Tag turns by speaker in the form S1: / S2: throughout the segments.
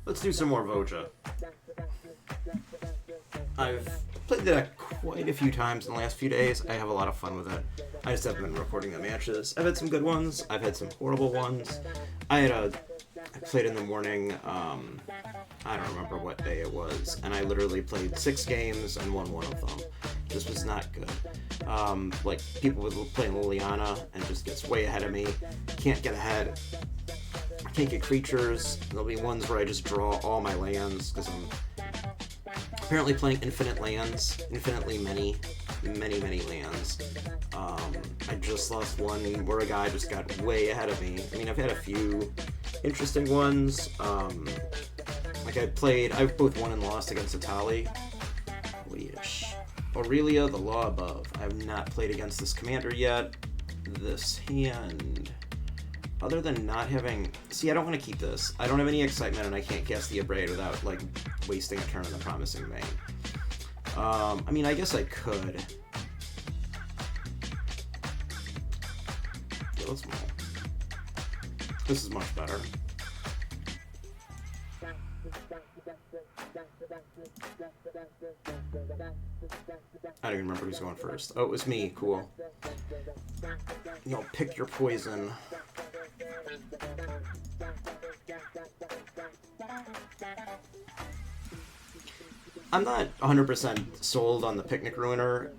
S1: Let's do some more Voja. I've played the deck quite a few times in the last few days. I have a lot of fun with it. I just haven't been recording the matches. I've had some good ones. I've had some horrible ones. I played in the morning, I don't remember what day it was, and I literally played 6 games and won one of them. Just was not good. Like, people would play Liliana and just gets way ahead of me. Can't get ahead. I can't get creatures. There'll be ones where I just draw all my lands, because I'm apparently playing infinite lands. Infinitely many lands. I just lost one where a guy just got way ahead of me. I mean, I've had a few interesting ones. Like I've both won and lost against Etali. Aureilia, the Law Above. I have not played against this commander yet. This hand, other than not having... See, I don't want to keep this. I don't have any excitement, and I can't cast the Abrade without, like, wasting a turn on the Promising Vein. I mean, I guess I could. Yeah, let's move. This is much better. I don't even remember who's going first. Oh, it was me. Cool. You know, pick your poison. I'm not 100% sold on the Picnic Ruiner.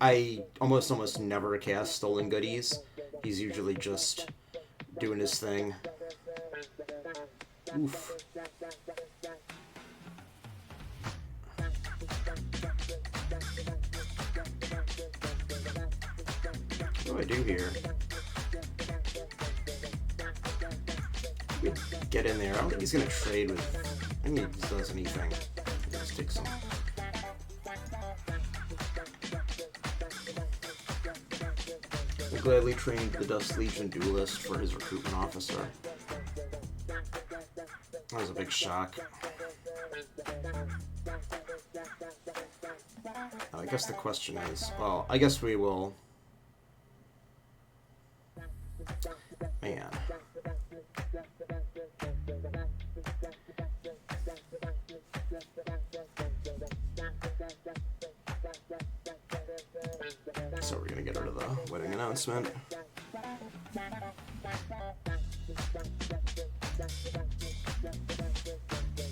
S1: I almost never cast Stolen Goodies. He's usually just doing his thing. Oof. What do I do here? Get in there. I don't think he's gonna trade with... I think he just does anything. Just take some. He gladly trained the Dust Legion duelist for his recruitment officer. That was a big shock. I guess the question is... Well, I guess we will... Man. So we're gonna get rid of the wedding announcement.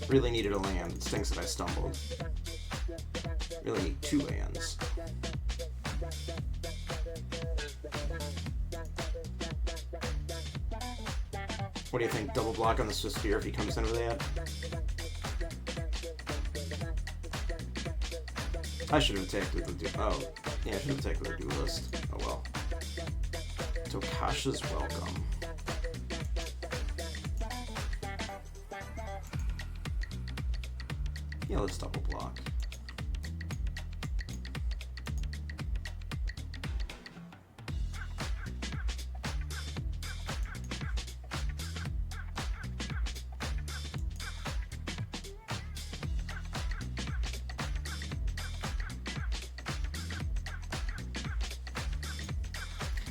S1: Really needed a land. It stinks that I stumbled. Really need 2 lands. What do you think? Double block on the Swiss Spear if he comes in with that? I should have attacked with the oh, yeah, I should have attacked with the duelist. Oh well. Tokasha's welcome. Yeah, let's double block.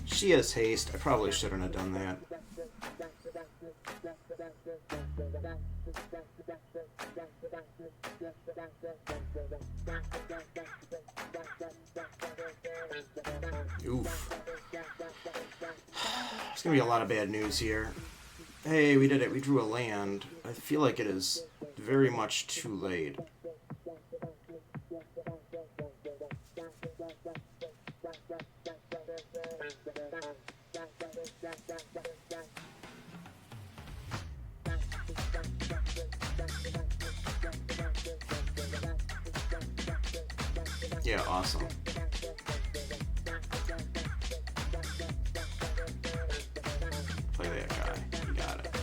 S1: She has haste. I probably shouldn't have done that. Oof. There's gonna be a lot of bad news here. Hey, we did it. We drew a land. I feel like it is very much too late. Yeah, awesome. Play that guy. You got it.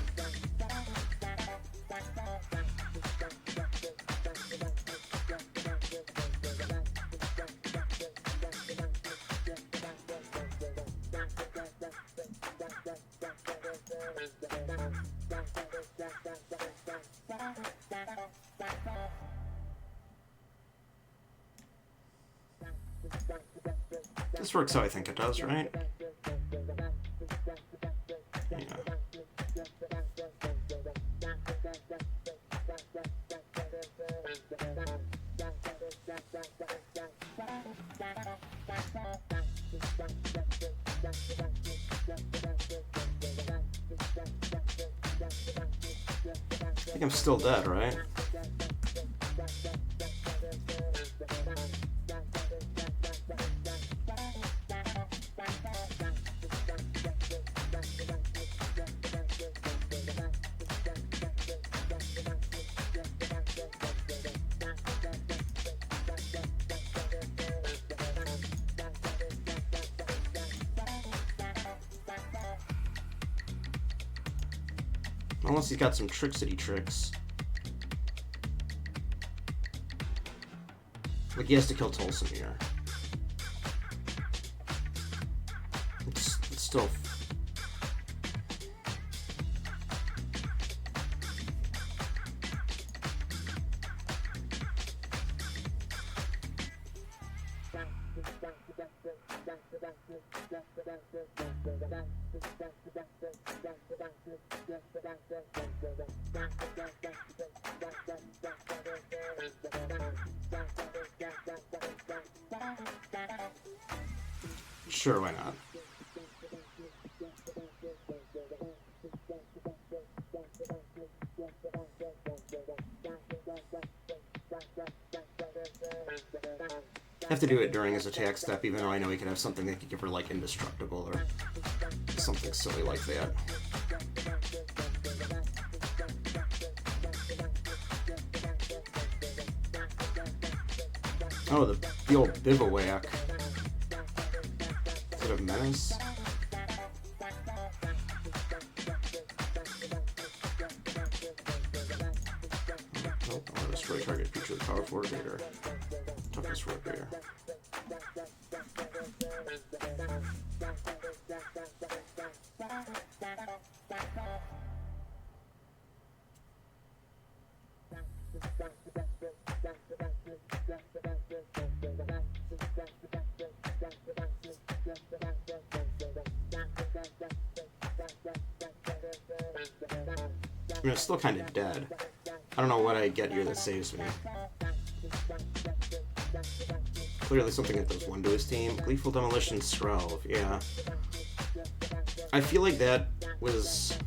S1: This works how I think it does, right? Yeah. think I'm still dead, right? Unless he's got some tricksity tricks. Like, he has to kill Tulsa here. It's still... Sure, why not? I have to do it during his attack step, even though I know he could have something that could give her, like, indestructible or something silly like that. Oh, the old bivouac. Instead of menace. Nope, I want to destroy target feature of the powerful warrior. Toughness warrior. I mean, it's still kind of dead. I don't know what I get here that saves me. Clearly something that does one to his team. Gleeful Demolition Skrelv, yeah. I feel like that was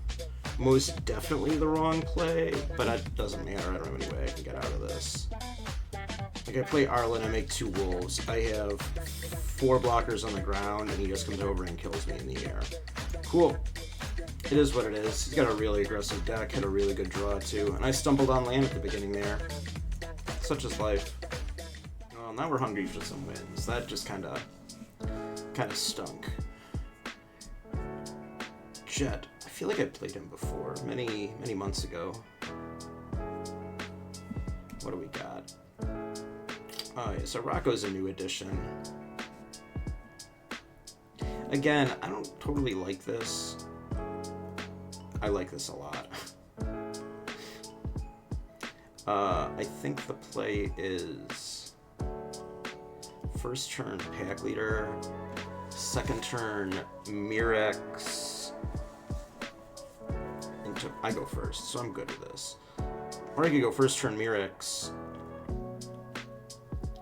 S1: most definitely the wrong play, but it doesn't matter. I don't have any way I can get out of this. Like, I play Arlen, I make 2 wolves. I have 4 blockers on the ground, and he just comes over and kills me in the air. Cool. It is what it is. He's got a really aggressive deck, had a really good draw too, and I stumbled on land at the beginning there. Such is life. Well, now we're hungry for some wins. That just kind of stunk. Jet. I feel like I played him before, many months ago. What do we got? Oh yeah, so Rocco's a new addition. Again, I don't totally like this. I like this a lot. I think the play is first turn pack leader, second turn Mirex. I go first, so I'm good with this. Or I could go first turn Mirex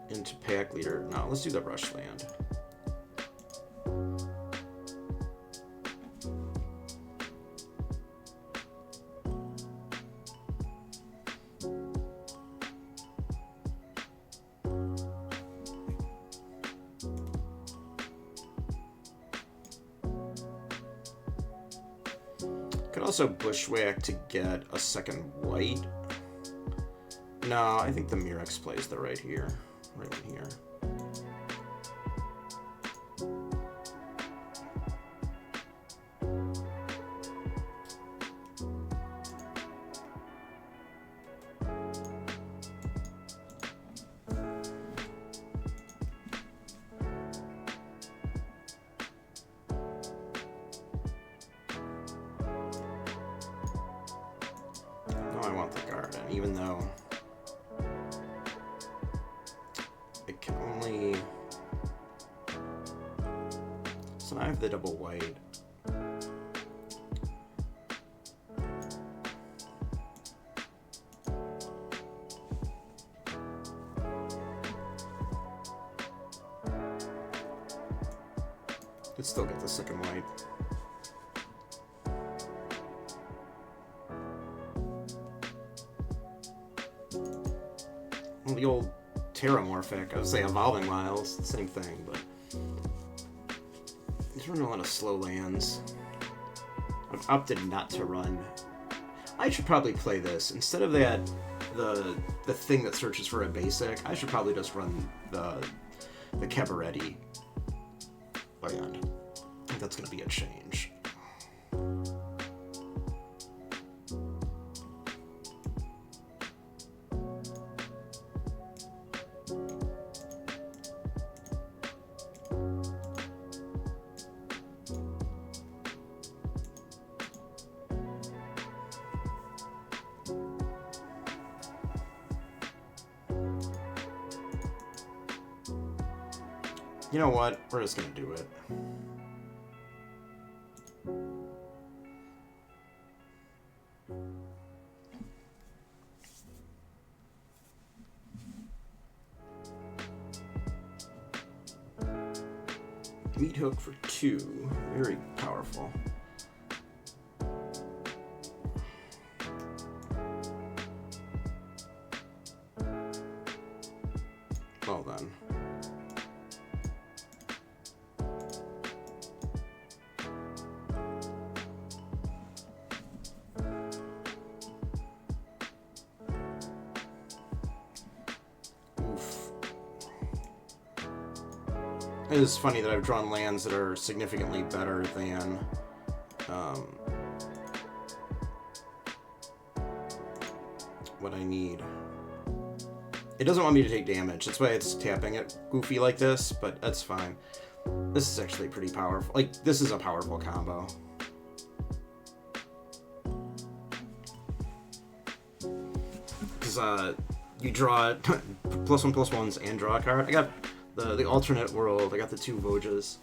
S1: into pack leader. No, let's do the rush land. Also bushwhack to get a second white. No, I think the Mirex plays the right here. Right in here. I want the garden, even though it can only... So now I have the double white. Could still get the second white. the old Terramorphic, I would say Evolving Miles, same thing, but there's running a lot of slow lands. I've opted not to run. I should probably play this. Instead of that, the thing that searches for a basic, I should probably just run the Cabaretti land. I think that's going to be a change. You know what? We're just gonna do it. Meat hook for 2. Very powerful. Well then. It is funny that I've drawn lands that are significantly better than what I need. It doesn't want me to take damage. That's why it's tapping it goofy like this, but that's fine. This is actually pretty powerful. Like, this is a powerful combo. Because you draw +1/+1s and draw a card. I got the alternate world. I got the 2 Vojas.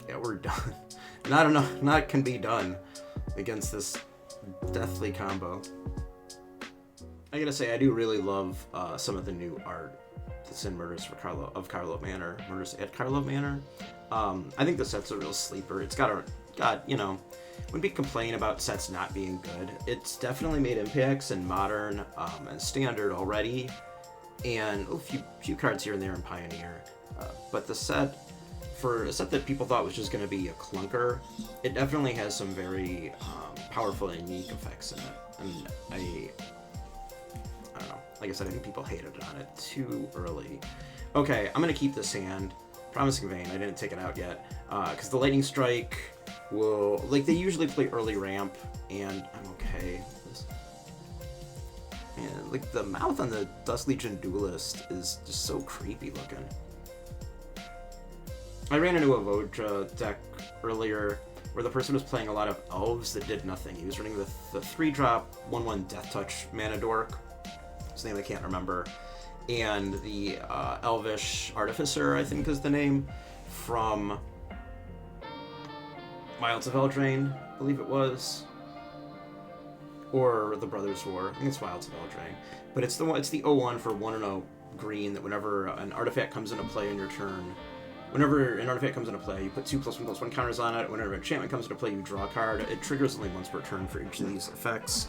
S1: Yeah, we're done. Not enough. Not can be done against this deathly combo. I gotta say, I do really love some of the new art that's in Murders at Carlo Manor. I think the set's a real sleeper. It's got you know, when we complain about sets not being good, it's definitely made impacts in Modern and Standard already, and a few cards here and there in Pioneer. But the set, for a set that people thought was just going to be a clunker, it definitely has some very powerful and unique effects in it. And I don't know. Like I said, I think people hated on it too early. Okay, I'm going to keep this hand. Promising Vein, I didn't take it out yet. Because the Lightning Strike will... Like, they usually play early ramp, and I'm okay with this. Man, like, the mouth on the Dust Legion Duelist is just so creepy looking. I ran into a Voja deck earlier where the person was playing a lot of elves that did nothing. He was running the 3-drop 1/1 Death Touch Mana Dork. His name I can't remember. And the Elvish Artificer, I think is the name, from Wilds of Eldraine, I believe it was. Or the Brothers War. I think it's Wilds of Eldraine. But it's the 0/1 for 1/0 green that whenever an artifact comes into play on your turn, whenever an artifact comes into play, you put 2 +1/+1 counters on it. Whenever an enchantment comes into play, you draw a card. It triggers only once per turn for each of these effects.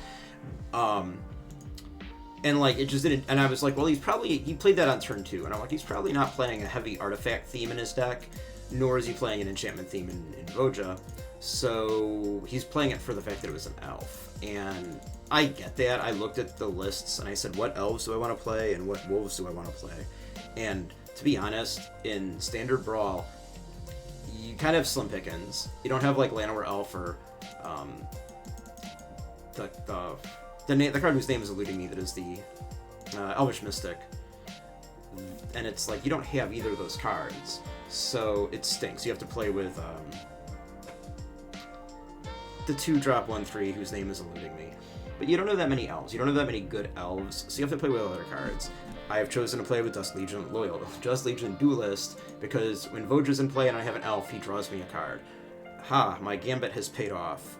S1: And like, it just didn't, and I was like, well, he played that on turn 2, and I'm like, he's probably not playing a heavy artifact theme in his deck, nor is he playing an enchantment theme in Voja, so he's playing it for the fact that it was an elf. And I get that. I looked at the lists, and I said, what elves do I want to play, and what wolves do I want to play? And to be honest, in Standard Brawl, you kind of have slim pickings. You don't have like Llanowar Elf or the card whose name is eluding me, that is the Elvish Mystic. And it's like, you don't have either of those cards. So it stinks. You have to play with the 2-drop 1/3 whose name is eluding me. But you don't have that many elves. You don't have that many good elves, so you have to play with other cards. I have chosen to play with Dust Legion Duelist, because when Voja's in play and I have an elf, he draws me a card. Ha, my gambit has paid off.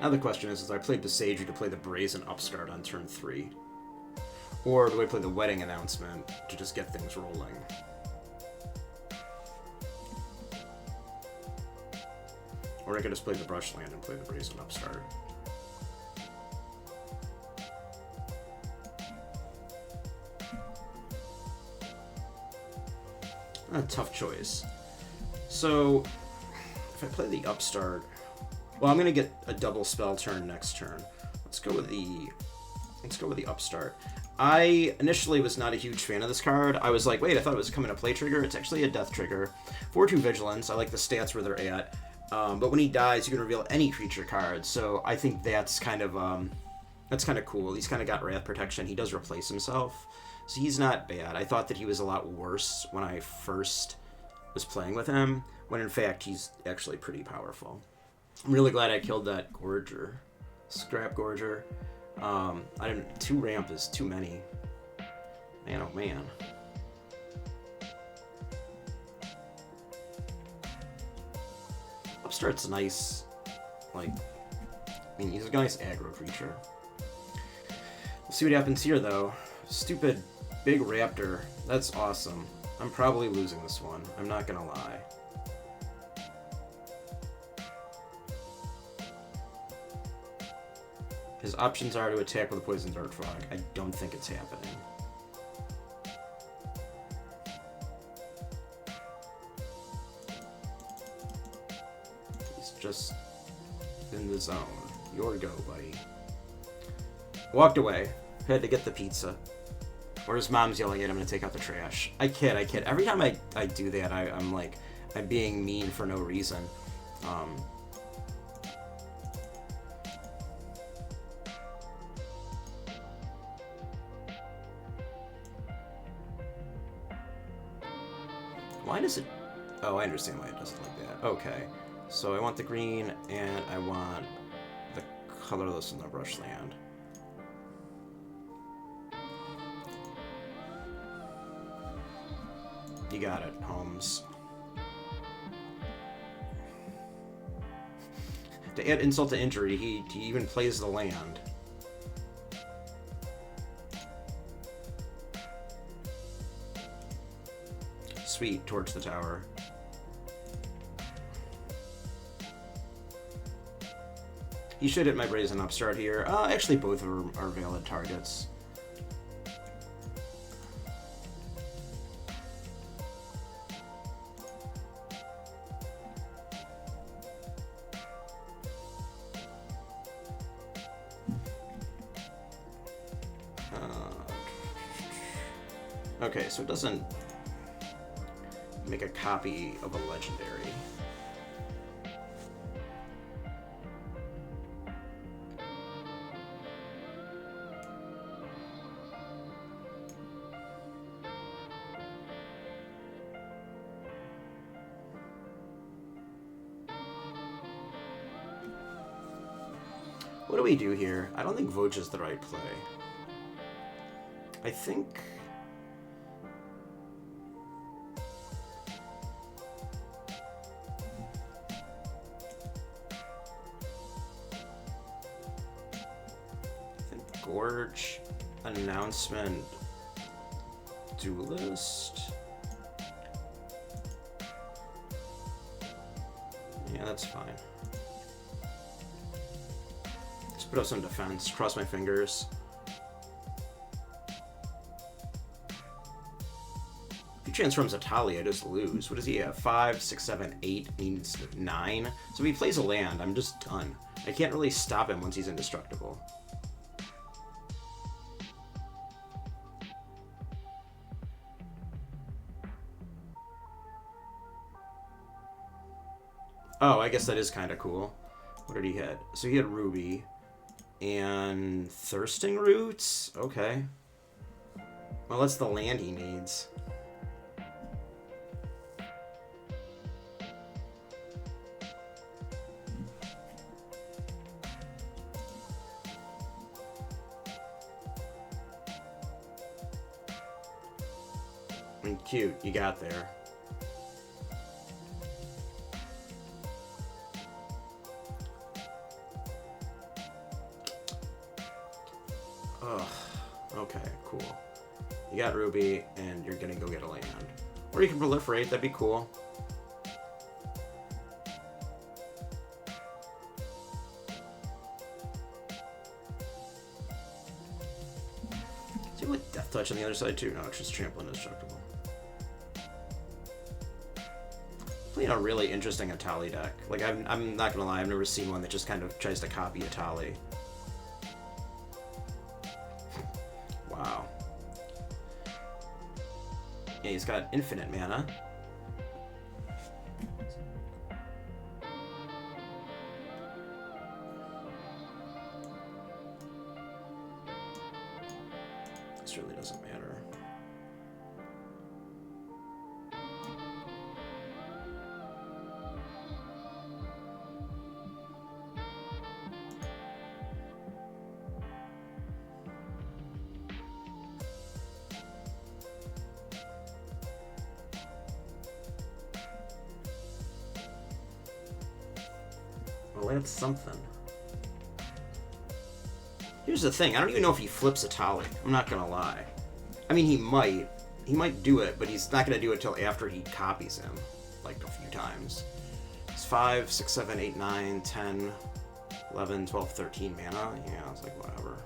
S1: Now the question is I play Besage to play the Brazen Upstart on turn 3? Or do I play the Wedding Announcement to just get things rolling? Or I could just play the Brush Land and play the Brazen Upstart. A tough choice. So, if I play the Upstart... Well, I'm going to get a double spell turn next turn. Let's go with the Upstart. I initially was not a huge fan of this card. I was like, wait, I thought it was coming to play trigger. It's actually a death trigger. 4/2 Vigilance. I like the stats where they're at. But when he dies, you can reveal any creature card. So I think that's kind of cool. He's kind of got Wrath Protection. He does replace himself. So he's not bad. I thought that he was a lot worse when I first was playing with him, when in fact he's actually pretty powerful. I'm really glad I killed that Gorger. Scrap Gorger. 2 ramp is too many. Man, oh man. Upstart's nice. Like, I mean, he's a nice aggro creature. We'll see what happens here, though. Stupid big raptor. That's awesome. I'm probably losing this one. I'm not gonna lie. His options are to attack with a Poison Dart Frog. I don't think it's happening. He's just in the zone. Your go, buddy. Walked away. Had to get the pizza. Or his mom's yelling at him to take out the trash. I kid. Every time I do that, I'm like, I'm being mean for no reason. Why does it... Oh, I understand why it does it like that. Okay. So I want the green, and I want the colorless in the Brush Land. You got it, Holmes. To add insult to injury, he even plays the land. Sweet, torch the tower. He should hit my Brazen Upstart here. Actually, both of them are valid targets. Okay, so it doesn't make a copy of a legendary. What do we do here? I don't think Voja is the right play. I think... Gorge, Announcement, Duelist. Yeah, that's fine. Just put up some defense, cross my fingers. If he transforms Etali, I just lose. What does he have? 5, 6, 7, 8, needs 9. So if he plays a land, I'm just done. I can't really stop him once he's indestructible. Oh, I guess that is kind of cool. What did he hit? So he had Ruby and Thirsting Roots? Okay. Well, that's the land he needs. I mean, cute. You got there. Okay, cool. You got Ruby, and you're gonna go get a land. Or you can proliferate, that'd be cool. Touch on the other side too. No, it's just trample indestructible. Playing a really interesting Etali deck. Like, I'm not gonna lie, I've never seen one that just kind of tries to copy Etali. Wow. Yeah, he's got infinite mana. This really doesn't matter. Well, that's something. Here's the thing, I don't even know if he flips Etali. I'm not gonna lie. I mean, he might. He might do it, but he's not gonna do it till after he copies him, like a few times. It's 5, 6, 7, 8, 9, 10, 11, 12, 13 mana. Yeah, it's like whatever.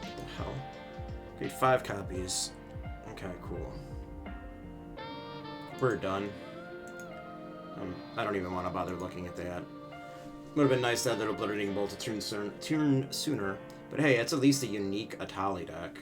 S1: What the hell? Okay, 5 copies. Okay, cool. We're done. I don't even want to bother looking at that. Would have been nice to have that Obliterating Bolt to turn sooner, but hey, it's at least a unique Etali deck.